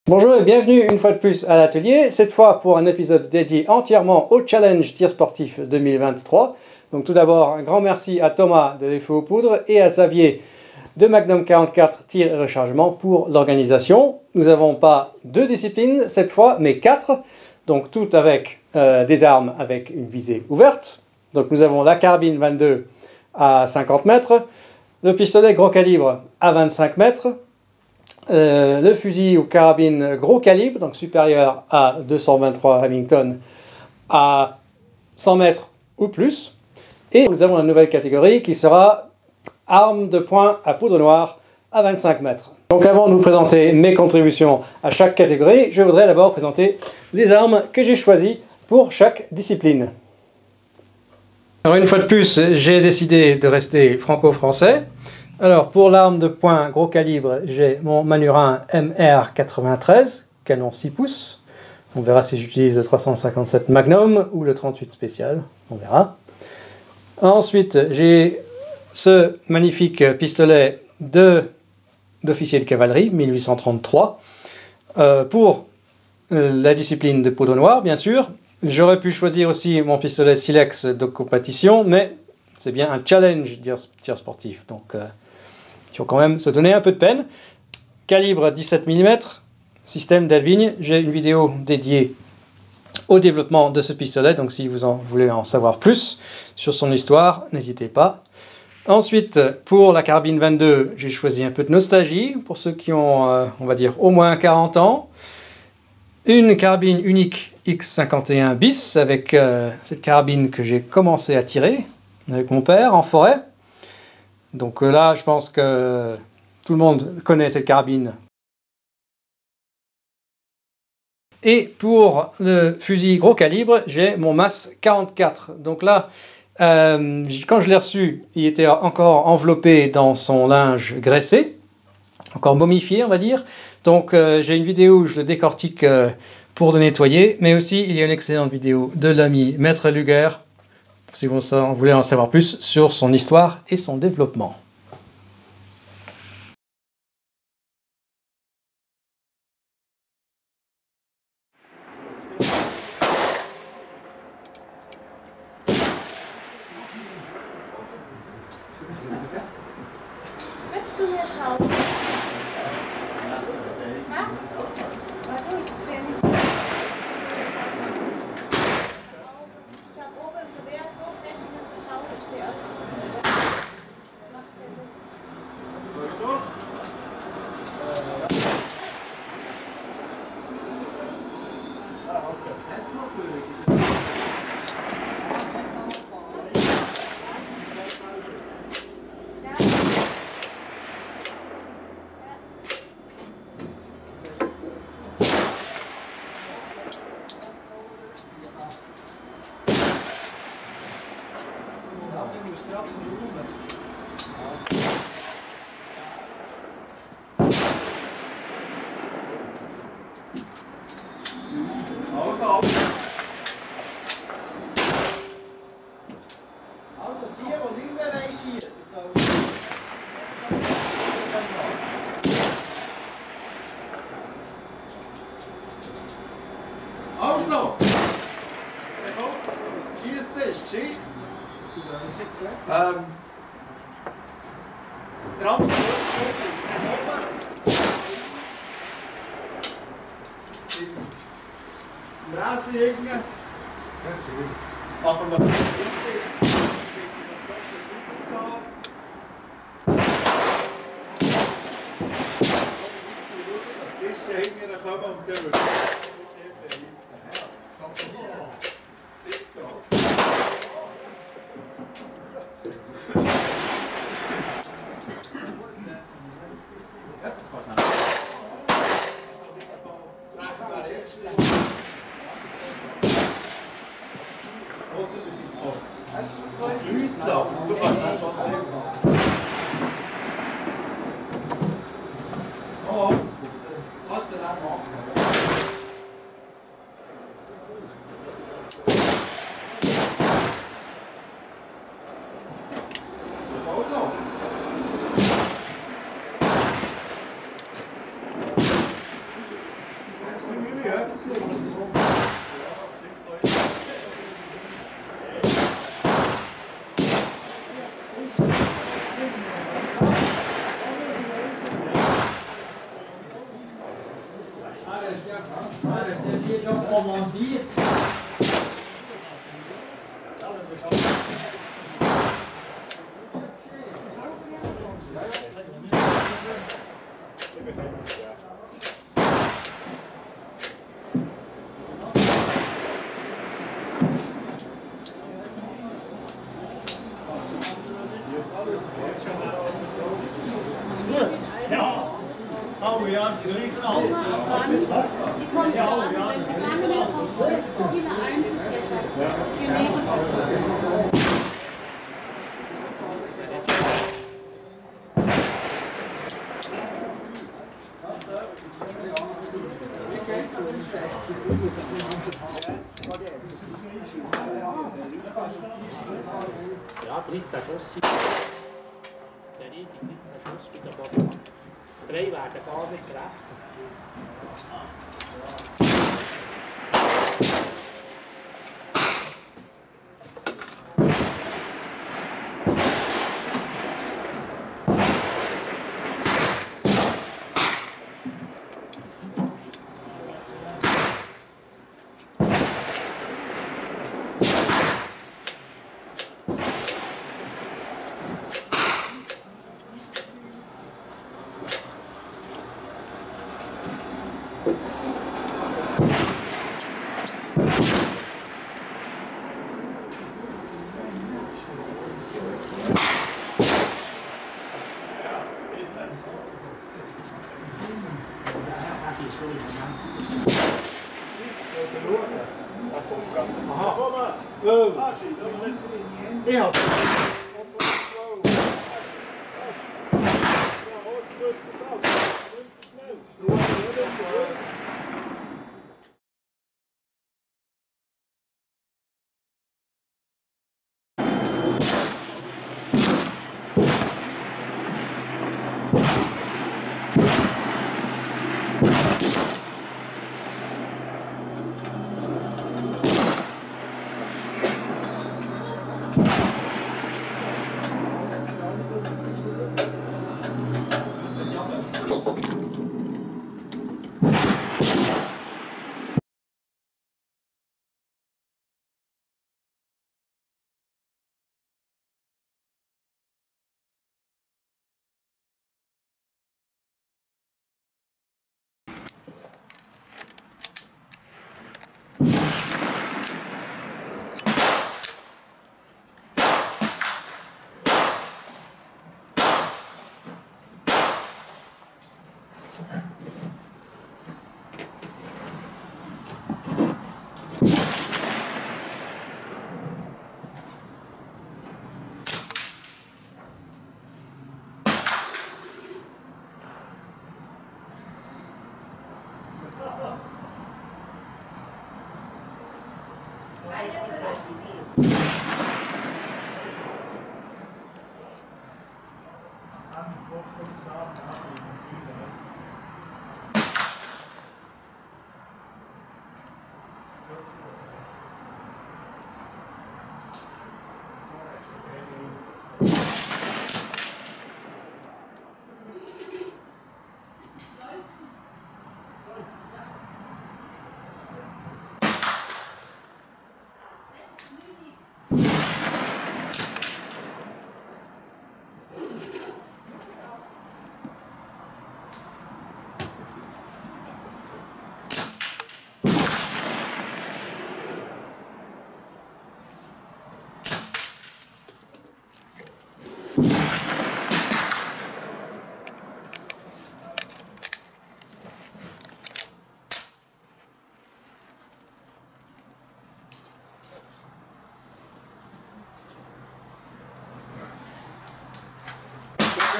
Bonjour et bienvenue une fois de plus à l'atelier, cette fois pour un épisode dédié entièrement au Challenge Tir Sportif 2023. Donc tout d'abord, un grand merci à Thomas de l'Effet aux Poudres et à Xavier de Magnum 44 Tir et Rechargement pour l'organisation. Nous n'avons pas 2 disciplines cette fois, mais 4, donc toutes avec des armes avec une visée ouverte. Donc nous avons la carabine 22 à 50 mètres, le pistolet gros calibre à 25 mètres, le fusil ou carabine gros calibre, donc supérieur à 223 Remington à 100 mètres ou plus. Et nous avons une nouvelle catégorie qui sera arme de poing à poudre noire à 25 mètres. Donc avant de vous présenter mes contributions à chaque catégorie, je voudrais d'abord présenter les armes que j'ai choisies pour chaque discipline. Alors une fois de plus, j'ai décidé de rester franco-français. Alors pour l'arme de poing gros calibre, j'ai mon Manurin MR93, canon 6 pouces. On verra si j'utilise le 357 Magnum ou le 38 spécial, on verra. Ensuite, j'ai ce magnifique pistolet d'officier de cavalerie, 1833, pour la discipline de poudre noire, bien sûr. J'aurais pu choisir aussi mon pistolet Silex de compétition, mais c'est bien un challenge tir sportif, donc il faut quand même se donner un peu de peine. Calibre 17 mm, système Delvigne. J'ai une vidéo dédiée au développement de ce pistolet, donc si vous voulez en savoir plus sur son histoire, n'hésitez pas. Ensuite, pour la carabine 22, j'ai choisi un peu de nostalgie, pour ceux qui ont, on va dire, au moins 40 ans. Une carabine unique X51 bis, avec cette carabine que j'ai commencé à tirer avec mon père en forêt. Donc là, je pense que tout le monde connaît cette carabine. Et pour le fusil gros calibre, j'ai mon MAS 44. Donc là, quand je l'ai reçu, il était encore enveloppé dans son linge graissé, encore momifié, on va dire. Donc j'ai une vidéo où je le décortique pour le nettoyer, mais aussi il y a une excellente vidéo de l'ami Maître Luger, si vous voulez en savoir plus sur son histoire et son développement. Willst du hier schauen? Ja? Warte, ich sehe nicht. Ich habe oben im Gewehr so fest, dass du schaust, ich sehe alles. Das macht keinen Sinn. Also die nicht mehr schießen sollen. Also! Schießen ist Geschichte. Der andere kommt jetzt nicht oben. Im Räschen hängen. Machen wir das. Du kannst das was nehmen. Oh, kannst du das machen? Ja. Oh ja, die riechen aus. Die kommt ja an, wenn sie lange nicht auf viele Einschussfläche genehmigt. Ja, 13 Schuss. Sehr riesig, 13 Schuss mit der Boden. 3 werden gar nicht gerecht.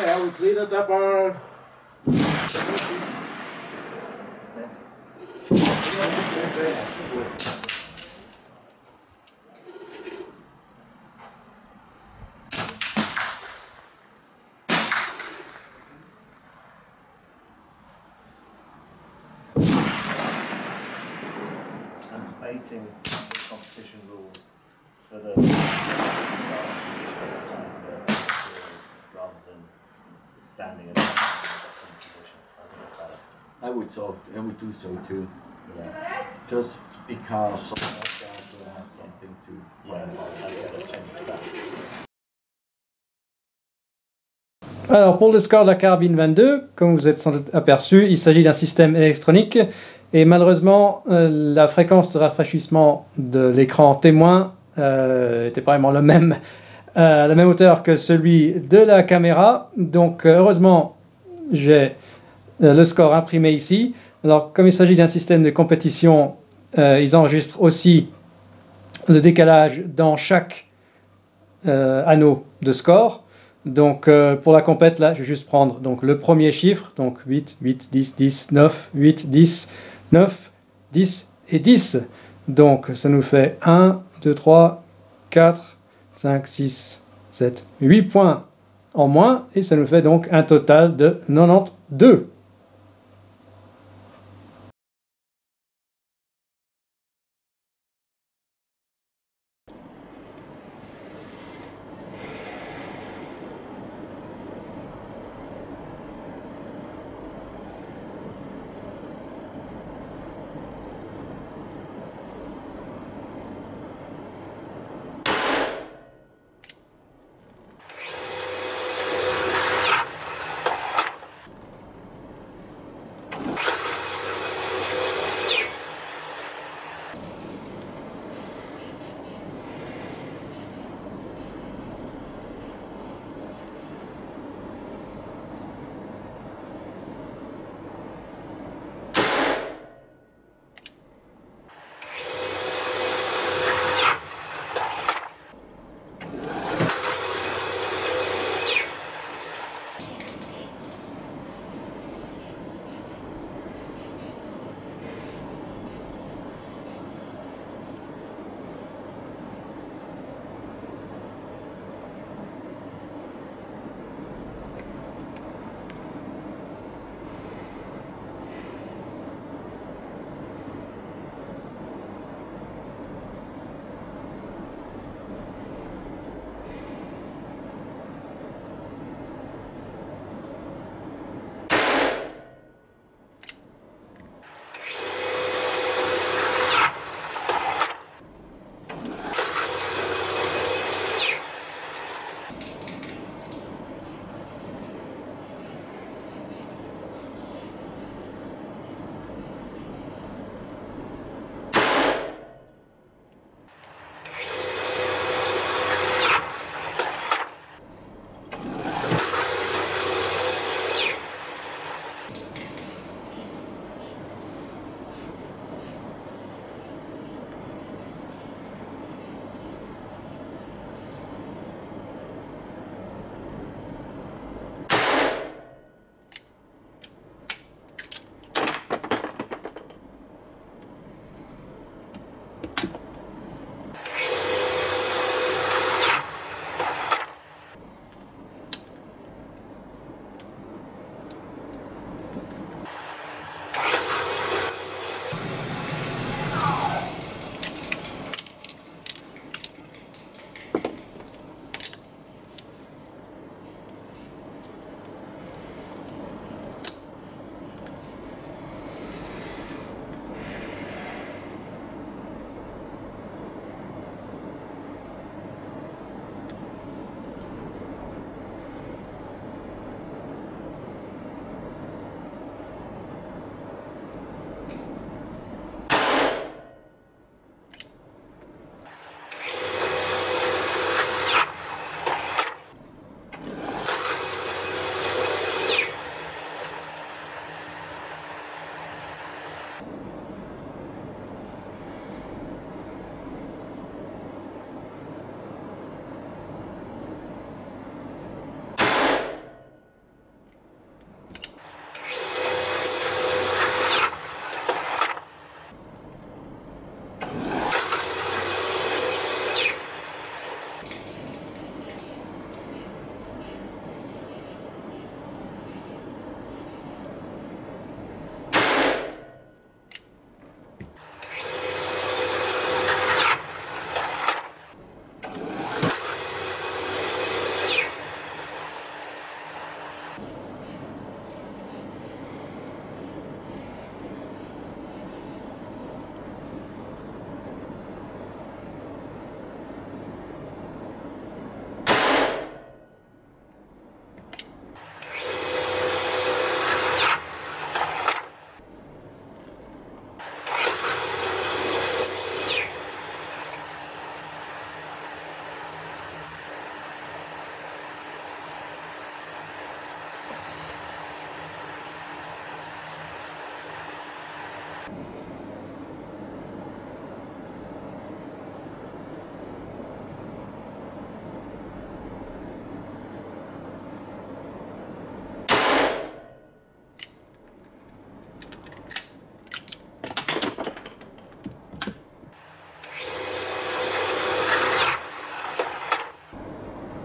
Ja, we cleaned up our... And debating competition rules for the starting position of the rather than standing in the position. I think it's better. I would do so too. Yeah. Just because some of guys will have something to Yeah, I'll change that. Alors pour le score de la carabine 22, comme vous êtes sans doute aperçu, il s'agit d'un système électronique et malheureusement la fréquence de rafraîchissement de l'écran témoin était pas vraiment le même à la même hauteur que celui de la caméra. Donc heureusement, j'ai le score imprimé ici. Alors comme il s'agit d'un système de compétition, ils enregistrent aussi le décalage dans chaque anneau de score. Donc pour la compète, là, je vais juste prendre donc, le premier chiffre, donc 8, 8, 10, 10, 9, 8, 10, 9, 10 et 10. Donc ça nous fait 1, 2, 3, 4, 5, 6, 7, 8 points en moins. Et ça nous fait donc un total de 92.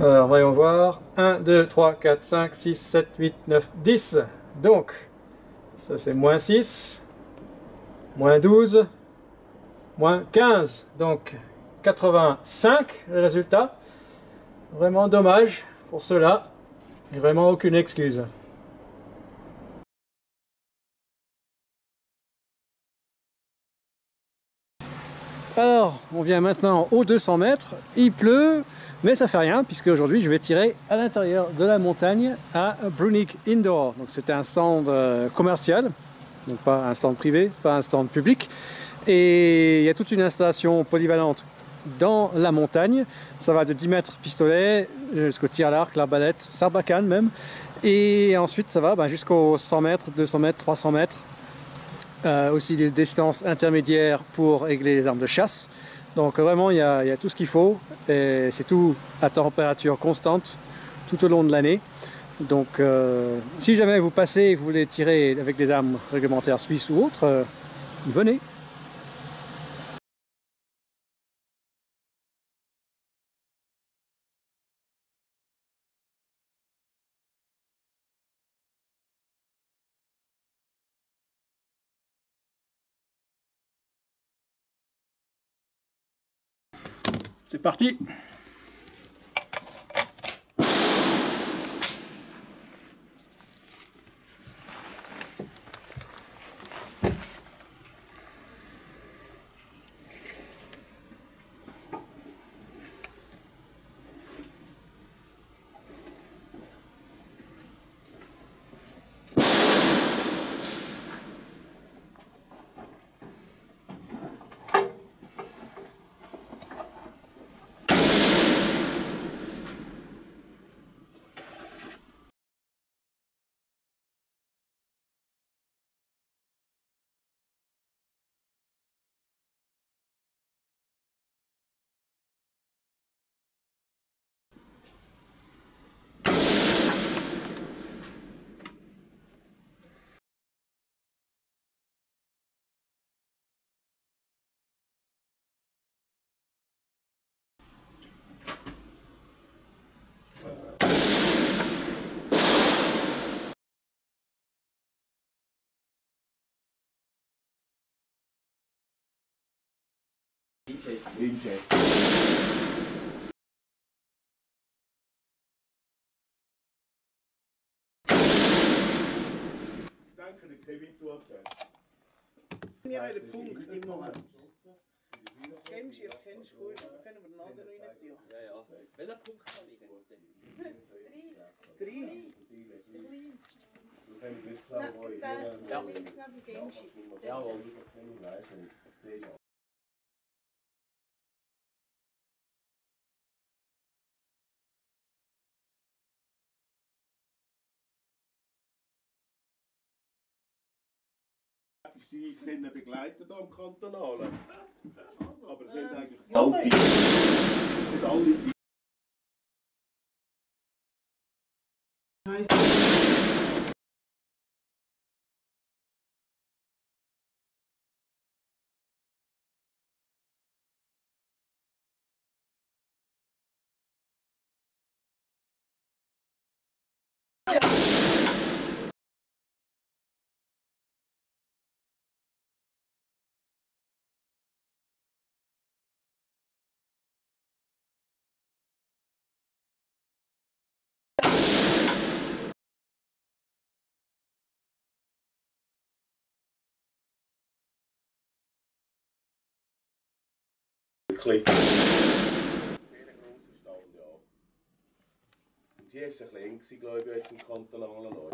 Alors voyons voir. 1, 2, 3, 4, 5, 6, 7, 8, 9, 10. Donc, ça c'est moins 6, moins 12, moins 15. Donc 85 le résultat. Vraiment dommage pour cela. Et vraiment aucune excuse. Alors, on vient maintenant aux 200 mètres, il pleut, mais ça fait rien, puisque aujourd'hui je vais tirer à l'intérieur de la montagne à Brunig Indoor. Donc c'était un stand commercial, donc pas un stand privé, pas un stand public. Et il y a toute une installation polyvalente dans la montagne. Ça va de 10 mètres pistolet jusqu'au tir à l'arc, l'arbalète, sarbacane même. Et ensuite ça va jusqu'aux 100 mètres, 200 mètres, 300 mètres. Aussi des distances intermédiaires pour régler les armes de chasse. Donc vraiment il y a tout ce qu'il faut et c'est tout à température constante tout au long de l'année. Donc si jamais vous passez et vous voulez tirer avec des armes réglementaires suisses ou autres, venez. C'est parti! Danke, der Kevin tut es. Ja, der Punkt im Moment. Kennst du, jetzt kennst du gut, dann können wir den anderen rein tun. Ja, ja. Welcher Punkt kann ich jetzt denn? Das 3. Ja. Links neben dem Game Sheet. Jawohl. Die können begleiten hier im Kantonalen. Aber es sind eigentlich alle. Sehr grosser Stand, ja. Und hier war es ein bisschen eng, glaube ich, jetzt im kantonalen neu.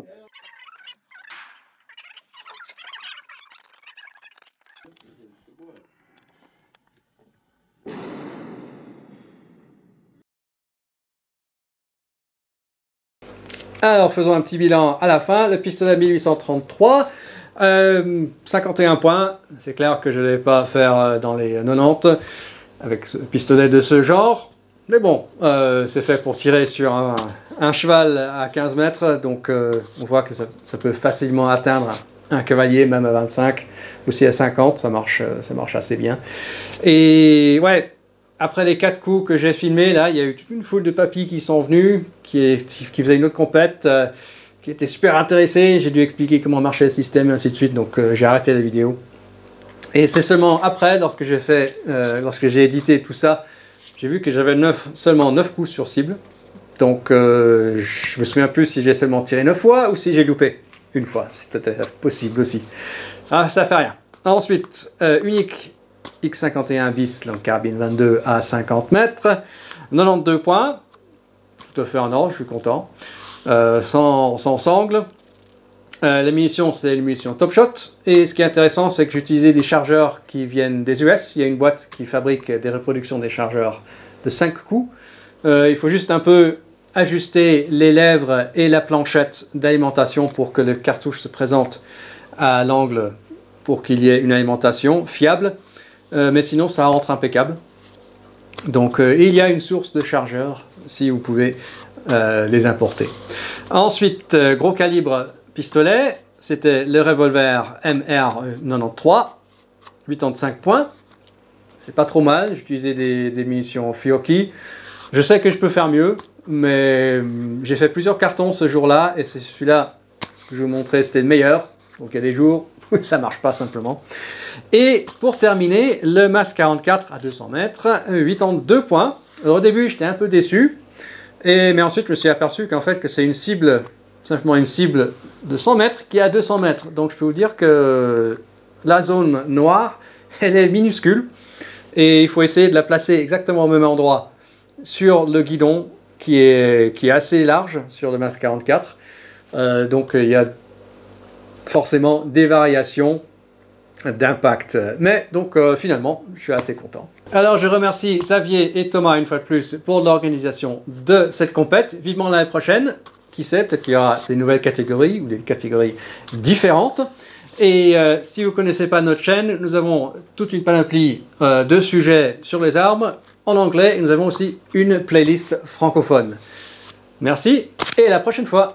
Das ist schon gut. Alors faisons un petit bilan à la fin. Le pistolet 1833, 51 points. C'est clair que je ne vais pas faire dans les 90 avec ce pistolet de ce genre. Mais bon, c'est fait pour tirer sur un cheval à 15 mètres. Donc on voit que ça peut facilement atteindre un cavalier, même à 25. Aussi à 50, ça marche assez bien. Et ouais, après les 4 coups que j'ai filmés, là, il y a eu toute une foule de papis qui sont venus, qui faisaient une autre compète, qui étaient super intéressés. J'ai dû expliquer comment marchait le système et ainsi de suite, donc j'ai arrêté la vidéo. Et c'est seulement après, lorsque j'ai édité tout ça, j'ai vu que j'avais seulement 9 coups sur cible. Donc je me souviens plus si j'ai seulement tiré 9 fois ou si j'ai loupé une fois. C'était possible aussi. Ah, ça fait rien. Ensuite, unique X51 bis, donc carabine 22 à 50 mètres, 92 points, tout à fait en ordre, je suis content, sans sangle. Les munitions, c'est les munitions Top Shot, et ce qui est intéressant, c'est que j'ai utilisé des chargeurs qui viennent des US. Il y a une boîte qui fabrique des reproductions des chargeurs de 5 coups. Il faut juste un peu ajuster les lèvres et la planchette d'alimentation pour que le cartouche se présente à l'angle pour qu'il y ait une alimentation fiable. Mais sinon ça rentre impeccable. Donc il y a une source de chargeurs si vous pouvez les importer. Ensuite, gros calibre pistolet, c'était le revolver MR93, 85 points. C'est pas trop mal, j'ai utilisé des munitions Fiocchi. Je sais que je peux faire mieux, mais j'ai fait plusieurs cartons ce jour-là et c'est celui-là que je vous montrais, c'était le meilleur. Donc il y a des jours où ça marche pas simplement. Et pour terminer, le MAS 44 à 200 mètres, 82 points. Alors, au début, j'étais un peu déçu, mais ensuite, je me suis aperçu qu'en fait, que c'est une cible, simplement une cible de 100 mètres qui est à 200 mètres. Donc, je peux vous dire que la zone noire, elle est minuscule, et il faut essayer de la placer exactement au même endroit sur le guidon qui est assez large sur le MAS 44. Donc, il y a forcément des variations d'impact. Mais donc finalement, je suis assez content. Alors je remercie Xavier et Thomas une fois de plus pour l'organisation de cette compète. Vivement l'année prochaine. Qui sait, peut-être qu'il y aura des nouvelles catégories ou des catégories différentes. Et si vous ne connaissez pas notre chaîne, nous avons toute une panoplie de sujets sur les armes en anglais. Et nous avons aussi une playlist francophone. Merci et à la prochaine fois.